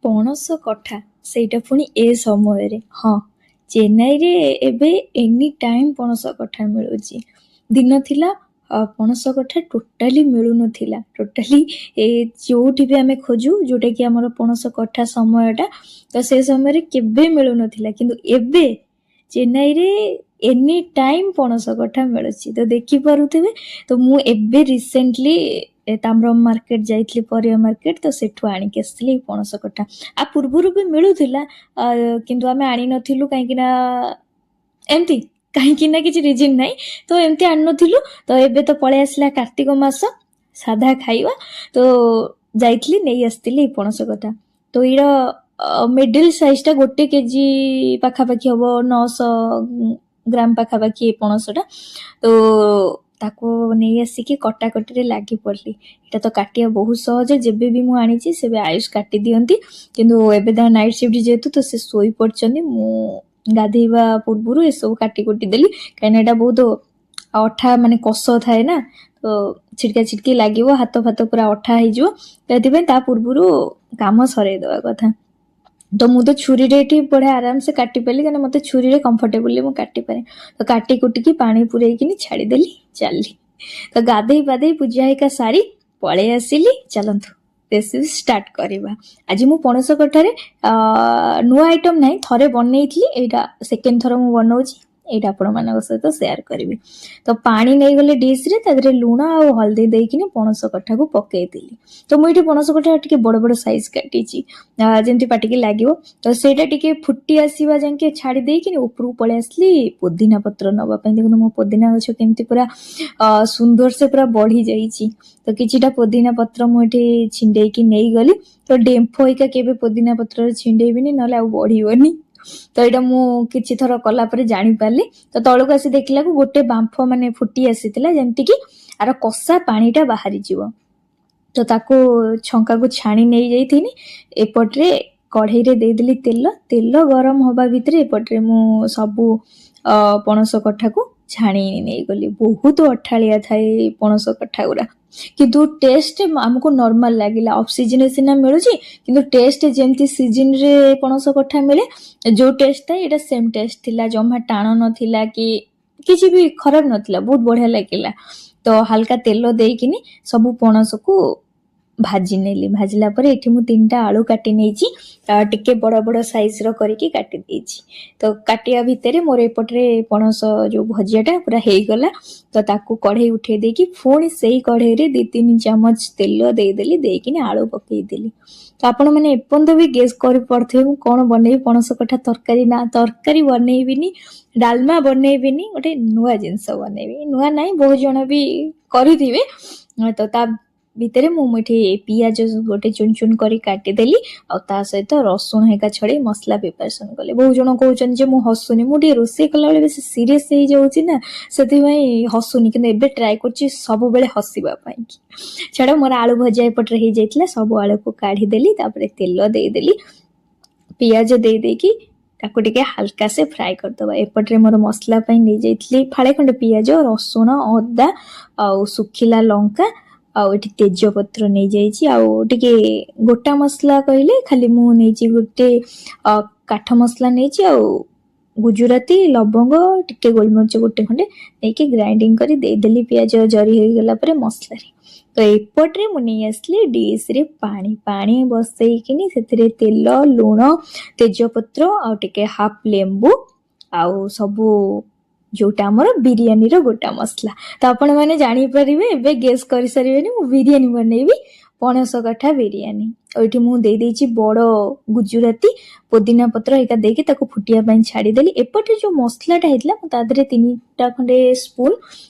ପଣସ କଠା, ସେଇଟା ପୁଣି ଏ ସମୟରେ। ହଁ, ଚେନ୍ନାଇରେ ଏବେ ଏନି ଟାଇମ୍ ପଣସ କଠା ମିଳୁଛି। ଦିନ ଥିଲା ପଣସ କଠା ଟୋଟାଲି ମିଳୁନଥିଲା। ଟୋଟାଲି ଯୋଉଠି ବି ଆମେ ଖୋଜୁ, ଯୋଉଟା କି ଆମର ପଣସ କଠା ସମୟଟା, ତ ସେ ସମୟରେ କେବେ ମିଳୁନଥିଲା। କିନ୍ତୁ ଏବେ ଚେନ୍ନାଇରେ ଏନି ଟାଇମ୍ ପଣସ କଠା ମିଳୁଛି। ତ ଦେଖିପାରୁଥିବେ, ତ ମୁଁ ଏବେ ରିସେଣ୍ଟଲି ତାମ୍ରମ ମାର୍କେଟ ଯାଇଥିଲି, ପରିବା ମାର୍କେଟ, ତ ସେଠୁ ଆଣିକି ଆସିଥିଲି ଏଇ ପଣସ କଠା। ଆ ପୂର୍ବରୁ ବି ମିଳୁଥିଲା, କିନ୍ତୁ ଆମେ ଆଣିନଥିଲୁ କାହିଁକି ନା ଏମିତି, କାହିଁକି ନା କିଛି ରିଜିନ୍ ନାହିଁ, ତ ଏମିତି ଆଣିନଥିଲୁ। ତ ଏବେ ତ ପଳେଇ ଆସିଲା କାର୍ତ୍ତିକ ମାସ, ସାଧା ଖାଇବା, ତ ଯାଇଥିଲି ନେଇ ଆସିଥିଲି ଏଇ ପଣସ କଠା। ତ ଏଇର ମିଡିଲ ସାଇଜ ଟା 1 କେଜି ପାଖାପାଖି ହବ, 900 ଗ୍ରାମ ପାଖାପାଖି ଏ ପଣସଟା। ତ ତାକୁ ନେଇ ଆସିକି କଟାକଟିରେ ଲାଗି ପଡିଲି। ଏଇଟା ତ କାଟିବା ବହୁତ ସହଜ, ଯେବେ ବି ମୁଁ ଆଣିଛି ସେବେ ଆୟୁଷ କାଟି ଦିଅନ୍ତି, କିନ୍ତୁ ଏବେ ତାଙ୍କ ନାଇଟ୍ ସିଫ୍ଟ ଯେହେତୁ, ତ ସେ ଶୋଇ ପଡିଛନ୍ତି। ମୁଁ ଗାଧେଇବା ପୂର୍ବରୁ ଏସବୁ କାଟି କୁଟି ଦେଲି, କାହିଁକିନା ଏଇଟା ବହୁତ ଅଠା, ମାନେ କଷ ଥାଏ ନା, ତ ଛିଟକା ଛିଟକି ଲାଗିବ, ହାତ ଫାତ ପୁରା ଅଠା ହେଇଯିବ। ସେଥିପାଇଁ ତା ପୂର୍ବରୁ କାମ ସରେଇ ଦେବା କଥା। ତ ମୁଁ ତ ଛୁରୀରେ ଏଠି ବଢିଆ ଆରାମସେ କାଟି ପାରିଲି, କାହିଁକିନା ମତେ ଛୁରୀରେ କମ୍ଫର୍ଟେବଲି ମୁଁ କାଟିପାରେ। ତ କାଟି କୁଟିକି ପାଣି ପୁରେଇକିନି ଛାଡିଦେଲି, ଚାଲିଲି। ତ ଗାଧେଇ ପାଧେଇ ପୂଜା ହେଇକା ସାରି ପଳେଇ ଆସିଲି। ଚାଲନ୍ତୁ ରେସିପି ଷ୍ଟାର୍ଟ କରିବା। ଆଜି ମୁଁ ପଣସ କଠାରେ ନୂଆ ଆଇଟମ ନାହିଁ, ଥରେ ବନେଇଥିଲି, ଏଇଟା ସେକେଣ୍ଡ ଥର ମୁଁ ବନଉଛି। ଏଇଟା ଆପଣମାନଙ୍କ ସହିତ ସେୟାର କରିବି। ତ ପାଣି ନେଇଗଲେ ଡିସରେ, ତା ଦେହରେ ଲୁଣ ଆଉ ହଳଦୀ ଦେଇକିନି ପଣସ କଠାକୁ ପକେଇଦେଲି। ତ ମୁଁ ଏଇଠି ପଣସ କଠା ଟିକେ ବଡ ବଡ ସାଇଜ କାଟିଛି, ଯେମିତି ପାଟିକି ଲାଗିବ। ତ ସେଇଟା ଟିକେ ଫୁଟି ଆସିବା ଯାକେ ଛାଡି ଦେଇକିନି ଉପରକୁ ପଳେଇ ଆସିଲି ପୋଦିନା ପତ୍ର ନବା ପାଇଁ। ଦେଖନ୍ତୁ ମୋ ପୋଦିନା ଗଛ କେମିତି ପୁରା ସୁନ୍ଦର ସେ ପୁରା ବଢି ଯାଇଛି। ତ କିଛିଟା ପୋଦିନା ପତ୍ର ମୁଁ ଏଠି ଛିଣ୍ଡେଇକି ନେଇଗଲି। ତ ଡେମ୍ଫ ହେଇକା କେବେ ପୋଦିନା ପତ୍ରରେ ଛିଣ୍ଡେଇବିନି, ନହେଲେ ଆଉ ବଢିବନି। ତ ଏଇଟା ମୁଁ କିଛି ଥର କଲା ପରେ ଜାଣିପାରିଲି। ତ ତଳକୁ ଆସି ଦେଖିଲାକୁ ଗୋଟେ ବାମ୍ଫ ମାନେ ଫୁଟି ଆସିଥିଲା, ଯେମିତି କି ଆର କଷା ପାଣି ଟା ବାହାରିଯିବ। ତ ତାକୁ ଛଙ୍କାକୁ ଛାଣି ନେଇ ଯାଇଥିଲି। ଏପଟରେ କଢେଇରେ ଦେଇଦେଲି ତେଲ। ତେଲ ଗରମ ହବା ଭିତରେ ଏପଟରେ ମୁଁ ସବୁ ପଣସ କଠାକୁ ଛାଣି ନେଇଗଲି। ବହୁତ ଅଠାଳିଆ ଥାଏ ପଣସ କଠା ଗୁଡା, କିନ୍ତୁ ଟେଷ୍ଟ ଆମକୁ ନର୍ମାଲ ଲାଗିଲା। ଅଫ୍ ସିଜନରେ ସିନା ମିଳୁଛି, କିନ୍ତୁ ଟେଷ୍ଟ ଯେମିତି ସିଜନରେ ପଣସ କଠା ମିଳେ, ଯୋଉ ଟେଷ୍ଟ ଥାଏ ଏଇଟା ସେମ ଟେଷ୍ଟ ଥିଲା। ଜମା ଟାଣ ନଥିଲା କି କିଛି ବି ଖରାପ ନଥିଲା, ବହୁତ ବଢିଆ ଲାଗିଲା। ତ ହାଲକା ତେଲ ଦେଇକିନି ସବୁ ପଣସକୁ ଭାଜି ନେଲି। ଭାଜିଲା ପରେ ଏଠି ମୁଁ 3ଟା ଆଳୁ କାଟି ନେଇଛି, ଟିକେ ବଡ ବଡ ସାଇଜ ର କରିକି କାଟି ଦେଇଛି। ତ କାଟିବା ଭିତରେ ମୋର ଏପଟରେ ପଣସ ଯୋଉ ଭଜିଆଟା ପୁରା ହେଇଗଲା। ତ ତାକୁ କଢେଇ ଉଠେଇ ଦେଇକି ପୁଣି ସେଇ କଢେଇରେ 2-3 ଚାମଚ ତେଲ ଦେଇଦେଲି, ଦେଇକିନି ଆଳୁ ପକେଇଦେଲି। ତ ଆପଣ ମାନେ ଏପର୍ଯ୍ୟନ୍ତ ବି ଗେସ୍ କରିପାରୁଥିବେ ମୁଁ କଣ ବନେଇବି। ପଣସ କଠା ତରକାରୀ। ନା, ତରକାରୀ ବନେଇବିନି, ଡାଲମା ବନେଇବିନି, ଗୋଟେ ନୂଆ ଜିନିଷ ବନେଇବି। ନୂଆ ନାହିଁ, ବହୁତ ଜଣ ବି କରିଥିବେ। ତ ତା ଭିତରେ ମୁଁ ଏଠି ପିଆଜ ଗୋଟେ ଚୁନ ଚୁନ କରି କାଟିଦେଲି, ଆଉ ତା ସହିତ ରସୁଣ ହେକା ଛଡେଇ ମସଲା ପ୍ରିପାରେସନ କଲି। ବହୁତ ଜଣ କହୁଛନ୍ତି ଯେ ମୁଁ ହସୁନି, ମୁଁ ଟିକେ ରୋଷେଇ କଲାବେଳେ ବେଶୀ ସିରିୟସ ହେଇଯାଉଛି ନା, ସେଥିପାଇଁ ହସୁନି। କିନ୍ତୁ ଏବେ ଟ୍ରାଏ କରୁଛି ସବୁବେଳେ ହସିବା ପାଇଁ। ଛାଡ, ମୋର ଆଳୁ ଭଜା ଏପଟରେ ହେଇଯାଇଥିଲା। ସବୁ ଆଳୁକୁ କାଢିଦେଲି, ତାପରେ ତେଲ ଦେଇଦେଲି, ପିଆଜ ଦେଇ ଦେଇକି ତାକୁ ଟିକେ ହାଲକା ସେ ଫ୍ରାଏ କରିଦବା। ଏପଟରେ ମୋର ମସଲା ପାଇଁ ନେଇଯାଇଥିଲି ଫାଳେ ଖଣ୍ଡେ ପିଆଜ, ରସୁଣ, ଅଦା ଆଉ ଶୁଖିଲା ଲଙ୍କା, ଆଉ ଏଠି ତେଜପତ୍ର ନେଇଯାଇଛି। ଆଉ ଟିକେ ଗୋଟା ମସଲା କହିଲେ ଖାଲି ମୁଁ ନେଇଛି ଗୋଟେ କାଠ ମସଲା ନେଇଛି, ଆଉ ଗୁଜୁରାତି, ଲବଙ୍ଗ, ଟିକେ ଗୋଲମରିଚ ଗୋଟେ ଖଣ୍ଡେ ନେଇକି ଗ୍ରାଇଣ୍ଡିଙ୍ଗ କରି ଦେଇଦେଲି ପିଆଜ ଜରି ହେଇଗଲା ପରେ ମସଲାରେ। ତ ଏପଟରେ ମୁଁ ନେଇ ଆସିଲି ଡିସରେ ପାଣି ବସେଇକିନି ସେଥିରେ ତେଲ, ଲୁଣ, ତେଜପତ୍ର ଆଉ ଟିକେ ହାଫ ଲେମ୍ବୁ, ଆଉ ସବୁ ଯୋଉଟା ଆମର ବିରିୟାନୀର ଗୋଟା ମସଲା। ତ ଆପଣ ମାନେ ଜାଣିପାରିବେ, ଏବେ ଗେସ୍ କରିସାରିବେନି, ମୁଁ ବିରିୟାନୀ ବନେଇବି, ପଣସ କଠା ବିରିୟାନୀ। ଆଉ ଏଠି ମୁଁ ଦେଇଦେଇଛି ବଡ ଗୁଜୁରାତି, ପୋଦିନା ପତ୍ର ଏକା ଦେଇକି ତାକୁ ଫୁଟିବା ପାଇଁ ଛାଡିଦେଲି। ଏପଟେ ଯୋଉ ମସଲାଟା ହେଇଥିଲା, ମୁଁ ତା ଦେହରେ 3ଟା ଖଣ୍ଡେ ସ୍ପୁନ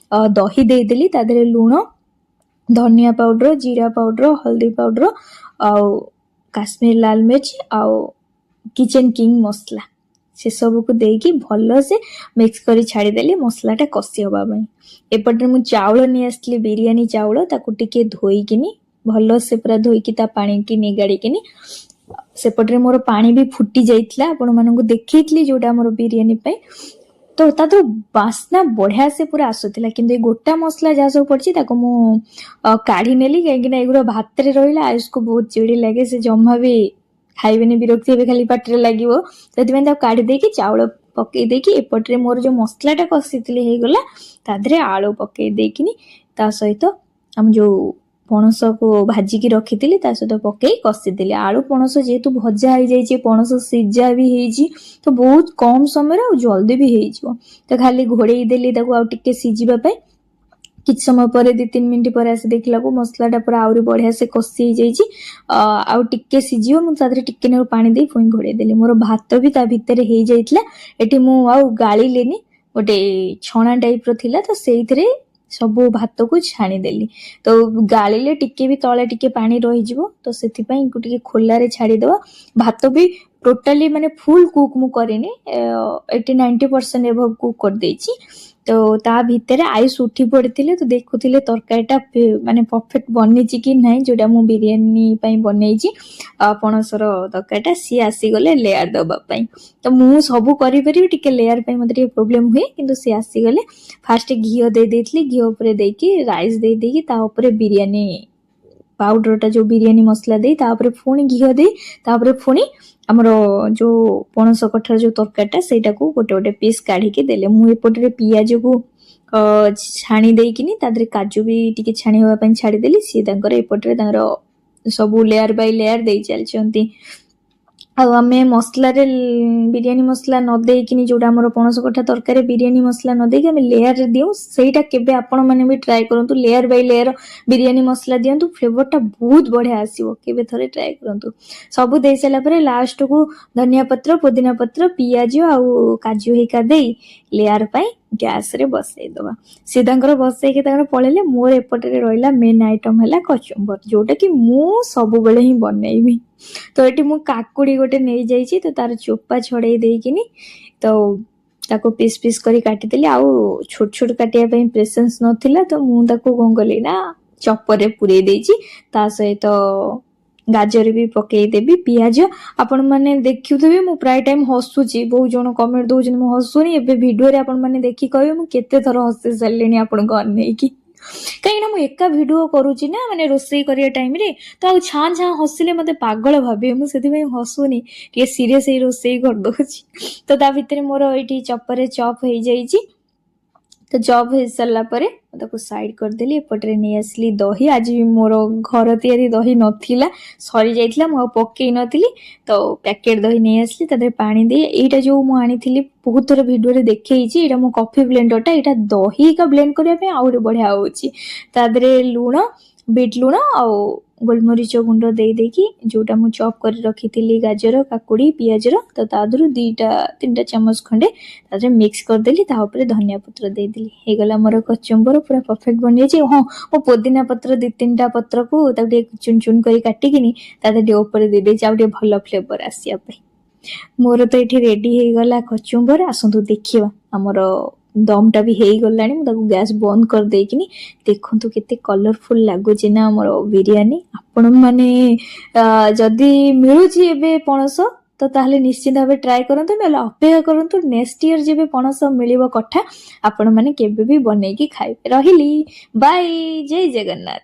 ଦହି ଦେଇଦେଲି, ତା ଦେହରେ ଲୁଣ, ଧନିଆ ପାଉଡର, ଜିରା ପାଉଡର, ହଳଦୀ ପାଉଡର, ଆଉ କାଶ୍ମୀର ଲାଲ ମିର୍ଚ, ଆଉ କିଚେନ କିଙ୍ଗ ମସଲା, ସେ ସବୁକୁ ଦେଇକି ଭଲସେ ମିକ୍ସ କରି ଛାଡିଦେଲି ମସଲାଟା କଷି ହବା ପାଇଁ। ଏପଟରେ ମୁଁ ଚାଉଳ ନେଇ ଆସିଥିଲି, ବିରିୟାନୀ ଚାଉଳ, ତାକୁ ଟିକେ ଧୋଇକିନି ଭଲସେ ପୁରା ଧୋଇକି ତା ପାଣିକି ନିଗାଡିକିନି, ସେପଟରେ ମୋର ପାଣି ବି ଫୁଟି ଯାଇଥିଲା, ଆପଣ ମାନଙ୍କୁ ଦେଖେଇଥିଲି ଯୋଉଟା ଆମର ବିରିୟାନୀ ପାଇଁ। ତ ତା ତ ବାସ୍ନା ବଢିଆ ସେ ପୁରା ଆସୁଥିଲା। କିନ୍ତୁ ଏଇ ଗୋଟା ମସଲା ଯାହା ସବୁ ପଡିଛି ତାକୁ ମୁଁ କାଢି ନେଲି, କାହିଁକି ନା ଏଗୁଡା ଭାତରେ ରହିଲା ଆୟୁଷକୁ ବହୁତ ଚିଡି ଲାଗେ, ସେ ଜମା ବି ଖାଇବେନି, ବିରକ୍ତି ହେବେ, ଖାଲି ପାଟିରେ ଲାଗିବ। ସେଥିପାଇଁ ତାକୁ କାଢି ଦେଇକି ଚାଉଳ ପକେଇ ଦେଇକି ଏପଟରେ ମୋର ଯୋଉ ମସଲାଟା କଷିଥିଲି ହେଇଗଲା, ତା ଦେହରେ ଆଳୁ ପକେଇ ଦେଇକିନି ତା ସହିତ ଆମ ଯୋଉ ପଣସକୁ ଭାଜିକି ରଖିଥିଲି ତା ସହିତ ପକେଇ କଷିଦେଲି। ଆଳୁ ପଣସ ଯେହେତୁ ଭଜା ହେଇଯାଇଛି, ପଣସ ସିଝା ବି ହେଇଛି, ତ ବହୁତ କମ ସମୟରେ ଆଉ ଜଲ୍ଦି ବି ହେଇଯିବ। ତ ଖାଲି ଘୋଡେଇ ଦେଲି ତାକୁ ଆଉ ଟିକେ ସିଝିବା ପାଇଁ। କିଛି ସମୟ ପରେ 2-3 ମିନିଟ୍ ପରେ ଆସି ଦେଖିଲାକୁ ମସଲାଟା ପୁରା ଆହୁରି ବଢିଆ ସେ କଷି ହେଇଯାଇଛି। ଆଉ ଟିକେ ସିଝିବ, ମୁଁ ତା ଦେହରେ ଟିକେ ନାକୁ ପାଣି ଦେଇ ପୁଣି ଘୋଡେଇ ଦେଲି। ମୋର ଭାତ ବି ତା ଭିତରେ ହେଇଯାଇଥିଲା। ଏଠି ମୁଁ ଆଉ ଗାଳିଲିନି, ଗୋଟେ ଛଣା ଟାଇପର ଥିଲା, ତ ସେଇଥିରେ ସବୁ ଭାତକୁ ଛାଣିଦେଲି। ତ ଗାଳିଲେ ଟିକେ ବି ତଳେ ଟିକେ ପାଣି ରହିଯିବ, ତ ସେଥିପାଇଁ ଟିକେ ଖୋଲାରେ ଛାଡିଦବା। ଭାତ ବି ଟୋଟାଲି ମାନେ ଫୁଲ କୁକ୍ ମୁଁ କରିନି, 80-90% ଏଭବ କୁକ୍ କରିଦେଇଛି। ତ ତା ଭିତରେ ଆଇସ୍ ଉଠି ପଡିଥିଲେ, ତ ଦେଖୁଥିଲେ ତରକାରୀଟା ମାନେ ପରଫେକ୍ଟ ବନିଛି କି ନାହିଁ, ଯୋଉଟା ମୁଁ ବିରିୟାନୀ ପାଇଁ ବନେଇଛି ପଣସର ତରକାରୀଟା। ସିଏ ଆସିଗଲେ ଲେୟାର ଦବା ପାଇଁ। ତ ମୁଁ ସବୁ କରିପାରିବି, ଟିକେ ଲେୟାର ପାଇଁ ମତେ ଟିକେ ପ୍ରୋବ୍ଲେମ ହୁଏ, କିନ୍ତୁ ସିଏ ଆସିଗଲେ। ଫାଷ୍ଟ ଘିଅ ଦେଇ ଦେଇଥିଲି, ଘିଅ ଉପରେ ଦେଇକି ରାଇସ୍ ଦେଇ ଦେଇକି ତା ଉପରେ ବିରିୟାନୀ ପାଉଡରଟା ଯୋଉ ବିରିୟାନୀ ମସଲା ଦେଇ, ତାପରେ ପୁଣି ଘିଅ ଦେଇ, ତାପରେ ପୁଣି ଆମର ଯୋଉ ପଣସ କଠାର ଯୋଉ ତରକାରୀଟା ସେଇଟାକୁ ଗୋଟେ ଗୋଟେ ପିସ୍ କାଢିକି ଦେଲେ। ମୁଁ ଏପଟରେ ପିଆଜକୁ ଛାଣି ଦେଇକିନି ତା ଦେହରେ କାଜୁ ବି ଟିକେ ଛାଣି ହବା ପାଇଁ ଛାଡିଦେଲି। ସିଏ ତାଙ୍କର ଏପଟରେ ତାଙ୍କର ସବୁ ଲେୟାର ବାଇ ଲେୟାର ଦେଇ ଚାଲିଛନ୍ତି। ଆଉ ଆମେ ମସଲାରେ ବିରିୟାନୀ ମସଲା ନ ଦେଇକିନି, ଯୋଉଟା ଆମର ପଣସ କଠା ତରକାରୀ ବିରିୟାନୀ ମସଲା ନ ଦେଇକି ଆମେ ଲେୟାରରେ ଦିଉ, ସେଇଟା କେବେ ଆପଣ ମାନେ ବି ଟ୍ରାଏ କରନ୍ତୁ। ଲେୟାର ବାଇ ଲେୟାର ବିରିୟାନୀ ମସଲା ଦିଅନ୍ତୁ, ଫ୍ଲେଭରଟା ବହୁତ ବଢିଆ ଆସିବ। କେବେ ଥରେ ଟ୍ରାଏ କରନ୍ତୁ। ସବୁ ଦେଇ ସାରିଲା ପରେ ଲାଷ୍ଟକୁ ଧନିଆ ପତ୍ର, ପୋଦିନା ପତ୍ର, ପିଆଜ ଆଉ କାଜୁ ହେଇକା ଦେଇ ଲେୟାର ପାଇଁ ଗ୍ୟାସରେ ବସେଇଦବା। ସେ ତାଙ୍କର ବସେଇକି ତାଙ୍କର ପଳେଇଲେ। ମୋର ଏପଟରେ ରହିଲା ମେନ୍ ଆଇଟମ ହେଲା କଚୁମ୍ବର, ଯୋଉଟା କି ମୁଁ ସବୁବେଳେ ହିଁ ବନେଇବି। ତ ଏଠି ମୁଁ କାକୁଡି ଗୋଟେ ନେଇଯାଇଛି, ତ ତାର ଚୋପା ଛଡେଇ ଦେଇକିନି ତ ତାକୁ ପିସ୍ ପିସ୍ କରି କାଟିଦେଲି। ଆଉ ଛୋଟ ଛୋଟ କାଟିବା ପାଇଁ ପେସେନ୍ସ ନଥିଲା, ତ ମୁଁ ତାକୁ କଣ କଲି ନା ଚପରରେ ପୁରେଇ ଦେଇଛି। ତା ସହିତ ଗାଜର ବି ପକେଇଦେବି, ପିଆଜ। ଆପଣ ମାନେ ଦେଖୁଥିବେ ମୁଁ ପ୍ରାୟ ଟାଇମ ହସୁଛି, ବହୁତ ଜଣ କମେଣ୍ଟ ଦଉଛନ୍ତି ମୁଁ ହସୁନି। ଏବେ ଭିଡିଓରେ ଆପଣ ମାନେ ଦେଖି କହିବେ ମୁଁ କେତେ ଥର ହସି ସାରିଲିଣି ଆପଣଙ୍କୁ ଅନେଇକି। କାହିଁକି ନା ମୁଁ ଏକା ଭିଡିଓ କରୁଛି ନା, ମାନେ ରୋଷେଇ କରିବା ଟାଇମରେ, ତ ଆଉ ଛାଁ ଛାଁ ହସିଲେ ମତେ ପାଗଳ ଭାବେ। ମୁଁ ସେଥିପାଇଁ ହସୁନି, ଟିକେ ସିରିୟସ ହେଇ ରୋଷେଇ କରିଦଉଛି। ତ ତା ଭିତରେ ମୋର ଏଇଠି ଚପରେ ଚପ୍ ହେଇଯାଇଛି। ତ ଚପ୍ ହେଇସାରିଲା ପରେ ତାକୁ ସାଇଡ କରିଦେଲି। ଏପଟରେ ନେଇ ଆସିଲି ଦହି। ଆଜି ମୋର ଘର ତିଆରି ଦହି ନଥିଲା, ସରି ଯାଇଥିଲା, ମୁଁ ଆଉ ପକେଇ ନଥିଲି। ତ ପ୍ୟାକେଟ ଦହି ନେଇ ଆସିଲି, ତା ଦେହରେ ପାଣି ଦେଇ, ଏଇଟା ଯୋଉ ମୁଁ ଆଣିଥିଲି ବହୁତ ଥର ଭିଡିଓରେ ଦେଖେଇଛି, ଏଇଟା ମୋ କଫି ବ୍ଲେଣ୍ଡରଟା। ଏଇଟା ଦହିକା ବ୍ଲେଣ୍ଡ କରିବା ପାଇଁ ଆହୁରି ବଢିଆ ହଉଛି। ତା ଦେହରେ ଲୁଣ, ବିଟ୍ ଲୁଣ ଆଉ ଗୋଲମରିଚ ଗୁଣ୍ଡ ଦେଇ ଦେଇକି, ଯୋଉଟା ମୁଁ ଚପ୍ କରି ରଖିଥିଲି ଗାଜର, କାକୁଡି, ପିଆଜର, ତ ତା ଦେହରୁ 2-3 ଚାମଚ ଖଣ୍ଡେ ତା ଦେହରେ ମିକ୍ସ କରିଦେଲି। ତା ଉପରେ ଧନିଆ ପତ୍ର ଦେଇଦେଲି। ହେଇଗଲା ମୋର କଚୁମ୍ବର, ପୁରା ପରଫେକ୍ଟ ବନିଯାଇଛି। ହଁ, ମୁଁ ପୋଦିନା ପତ୍ର 2-3ଟା ପତ୍ରକୁ ତାକୁ ଟିକେ ଚୁନ ଚୁନ କରି କାଟିକିନି ତା ଦେହରେ ଟିକେ ଉପରେ ଦେଇଦେଇଛି, ଆଉ ଟିକେ ଭଲ ଫ୍ଲେଭର ଆସିବା ପାଇଁ। ମୋର ତ ଏଠି ରେଡି ହେଇଗଲା କଚୁମ୍ବର। ଆସନ୍ତୁ ଦେଖିବା, ଆମର ଦମଟା ବି ହେଇଗଲାଣି। ମୁଁ ତାକୁ ଗ୍ୟାସ୍ ବନ୍ଦ କରିଦେଇକିନି, ଦେଖନ୍ତୁ କେତେ କଲରଫୁଲ ଲାଗୁଛି ନା ଆମର ବିରିୟାନୀ। ଆପଣ ମାନେ ଯଦି ମିଳୁଛି ଏବେ ପଣସ, ତ ତାହେଲେ ନିଶ୍ଚିତ ଭାବେ ଟ୍ରାଏ କରନ୍ତୁ, ନହେଲେ ଅପେକ୍ଷା କରନ୍ତୁ ନେକ୍ସଟ ଇୟର ଯେବେ ପଣସ ମିଳିବ କଠା, ଆପଣ ମାନେ କେବେ ବି ବନେଇକି ଖାଇବେ। ରହିଲି, ବାଇ, ଜୟ ଜଗନ୍ନାଥ।